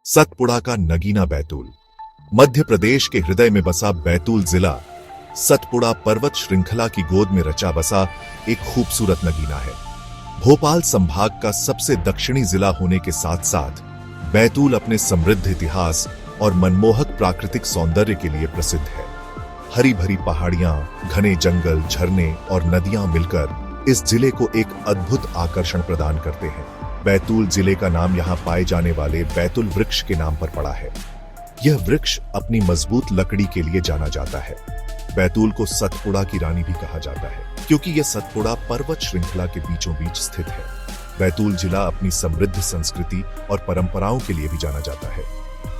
सतपुड़ा का नगीना बैतूल। मध्य प्रदेश के हृदय में बसा बैतूल जिला सतपुड़ा पर्वत श्रृंखला की गोद में रचा बसा एक खूबसूरत नगीना है। भोपाल संभाग का सबसे दक्षिणी जिला होने के साथ साथ बैतूल अपने समृद्ध इतिहास और मनमोहक प्राकृतिक सौंदर्य के लिए प्रसिद्ध है। हरी भरी पहाड़ियां, घने जंगल, झरने और नदियां मिलकर इस जिले को एक अद्भुत आकर्षण प्रदान करते हैं। बैतूल जिले का नाम यहाँ पाए जाने वाले बैतूल वृक्ष के नाम पर पड़ा है। यह वृक्ष अपनी मजबूत लकड़ी के लिए जाना जाता है। बैतूल को सतपुड़ा की रानी भी कहा जाता है क्योंकि यह सतपुड़ा पर्वत श्रृंखला के बीचों बीच स्थित है। बैतूल जिला अपनी समृद्ध संस्कृति और परंपराओं के लिए भी जाना जाता है।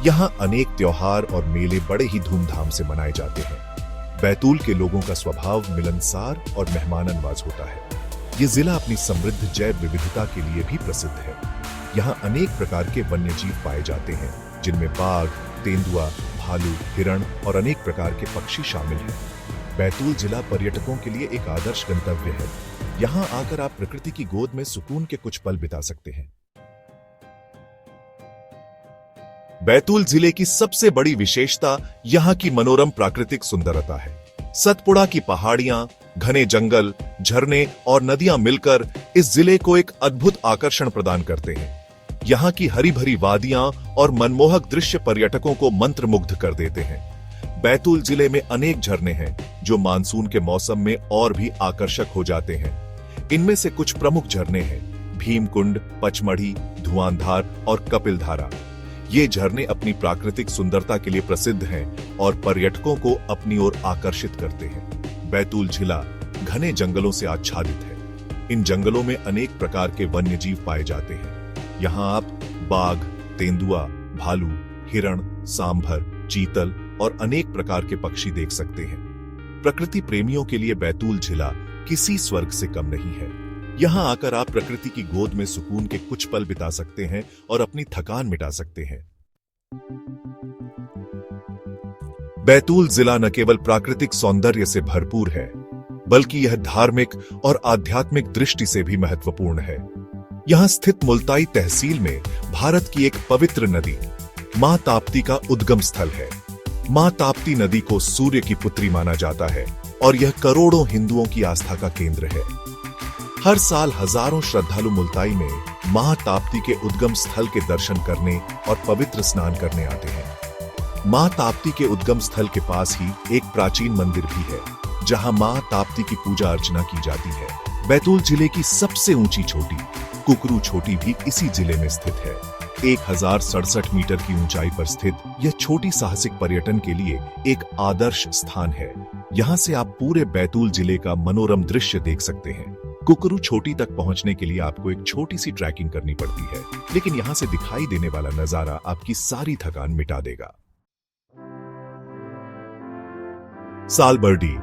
यहाँ अनेक त्योहार और मेले बड़े ही धूमधाम से मनाए जाते हैं। बैतूल के लोगों का स्वभाव मिलनसार और मेहमाननवाज होता है। ये जिला अपनी समृद्ध जैव विविधता के लिए भी प्रसिद्ध है। यहाँ अनेक प्रकार के वन्य जीव पाए जाते हैं, जिनमें बाघ, तेंदुआ, भालू, हिरण और अनेक प्रकार के पक्षी शामिल हैं। बैतूल जिला पर्यटकों के लिए एक आदर्श गंतव्य है। यहाँ आकर आप प्रकृति की गोद में सुकून के कुछ पल बिता सकते हैं। बैतूल जिले की सबसे बड़ी विशेषता यहाँ की मनोरम प्राकृतिक सुंदरता है। सतपुड़ा की पहाड़ियां, घने जंगल, झरने और नदियां मिलकर इस जिले को एक अद्भुत आकर्षण प्रदान करते हैं। यहाँ की हरी भरी वादियां और मनमोहक दृश्य पर्यटकों को मंत्रमुग्ध कर देते हैं। बैतूल जिले में अनेक झरने हैं जो मानसून के मौसम में और भी आकर्षक हो जाते हैं। इनमें से कुछ प्रमुख झरने हैं भीमकुंड, पचमढ़ी, धुआंधार और कपिलधारा। ये झरने अपनी प्राकृतिक सुंदरता के लिए प्रसिद्ध हैं और पर्यटकों को अपनी ओर आकर्षित करते हैं। बैतूल जिला घने जंगलों से आच्छादित है। इन जंगलों में अनेक प्रकार के वन्य जीव पाए जाते हैं। यहाँ आप बाघ, तेंदुआ, भालू, हिरण, सांभर, चीतल और अनेक प्रकार के पक्षी देख सकते हैं। प्रकृति प्रेमियों के लिए बैतूल जिला किसी स्वर्ग से कम नहीं है। यहाँ आकर आप प्रकृति की गोद में सुकून के कुछ पल बिता सकते हैं और अपनी थकान मिटा सकते हैं। बैतूल जिला न केवल प्राकृतिक सौंदर्य से भरपूर है, बल्कि यह धार्मिक और आध्यात्मिक दृष्टि से भी महत्वपूर्ण है। यहाँ स्थित मुल्ताई तहसील में भारत की एक पवित्र नदी मां ताप्ती का उद्गम स्थल है। मां ताप्ती नदी को सूर्य की पुत्री माना जाता है और यह करोड़ों हिंदुओं की आस्था का केंद्र है। हर साल हजारों श्रद्धालु मुल्ताई में मां ताप्ती के उद्गम स्थल के दर्शन करने और पवित्र स्नान करने आते हैं। मां ताप्ती के उद्गम स्थल के पास ही एक प्राचीन मंदिर भी है, जहां मां ताप्ती की पूजा अर्चना की जाती है। बैतूल जिले की सबसे ऊंची चोटी कुकरू चोटी भी इसी जिले में स्थित है। 1067 मीटर की ऊंचाई पर स्थित यह छोटी साहसिक पर्यटन के लिए एक आदर्श स्थान है। यहाँ से आप पूरे बैतूल जिले का मनोरम दृश्य देख सकते हैं। कुकरू चोटी तक पहुंचने के लिए आपको एक छोटी सी ट्रैकिंग करनी पड़ती है, लेकिन यहाँ से दिखाई देने वाला नजारा आपकी सारी थकान मिटा देगा। सालबर्डी,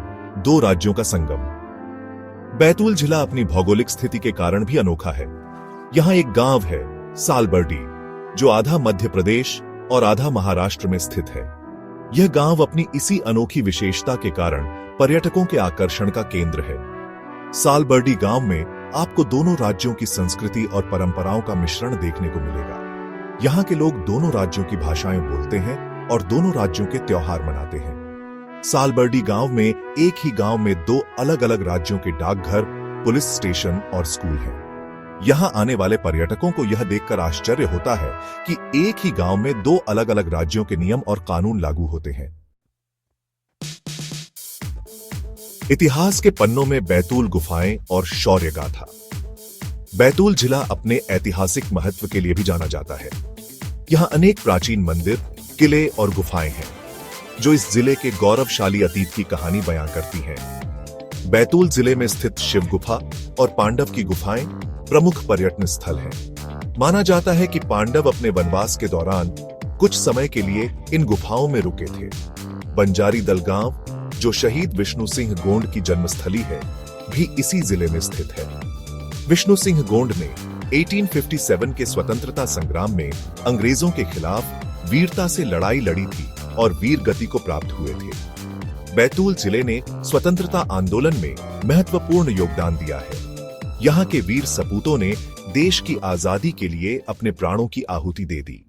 दो राज्यों का संगम। बैतूल जिला अपनी भौगोलिक स्थिति के कारण भी अनोखा है। यहाँ एक गांव है सालबर्डी, जो आधा मध्य प्रदेश और आधा महाराष्ट्र में स्थित है। यह गांव अपनी इसी अनोखी विशेषता के कारण पर्यटकों के आकर्षण का केंद्र है। सालबर्डी गांव में आपको दोनों राज्यों की संस्कृति और परंपराओं का मिश्रण देखने को मिलेगा। यहाँ के लोग दोनों राज्यों की भाषाएं बोलते हैं और दोनों राज्यों के त्योहार मनाते हैं। सालबर्डी गांव में एक ही गांव में दो अलग अलग राज्यों के डाकघर, पुलिस स्टेशन और स्कूल हैं। यहाँ आने वाले पर्यटकों को यह देखकर आश्चर्य होता है कि एक ही गांव में दो अलग अलग राज्यों के नियम और कानून लागू होते हैं। इतिहास के पन्नों में बैतूल गुफाएं और शौर्य गाथा। बैतूल जिला अपने ऐतिहासिक महत्व के लिए भी जाना जाता है। यहाँ अनेक प्राचीन मंदिर, किले और गुफाएं हैं, जो इस जिले के गौरवशाली अतीत की कहानी बयां करती हैं। बैतूल जिले में स्थित शिव गुफा और पांडव की गुफाएं प्रमुख पर्यटन स्थल हैं। माना जाता है कि पांडव अपने वनवास के दौरान कुछ समय के लिए इन गुफाओं में रुके थे। बंजारी दल गांव, जो शहीद विष्णु सिंह गोंड की जन्मस्थली है, भी इसी जिले में स्थित है। विष्णु सिंह गोंड ने 1857 के स्वतंत्रता संग्राम में अंग्रेजों के खिलाफ वीरता से लड़ाई लड़ी थी और वीर गति को प्राप्त हुए थे। बैतूल जिले ने स्वतंत्रता आंदोलन में महत्वपूर्ण योगदान दिया है। यहाँ के वीर सपूतों ने देश की आजादी के लिए अपने प्राणों की आहुति दे दी।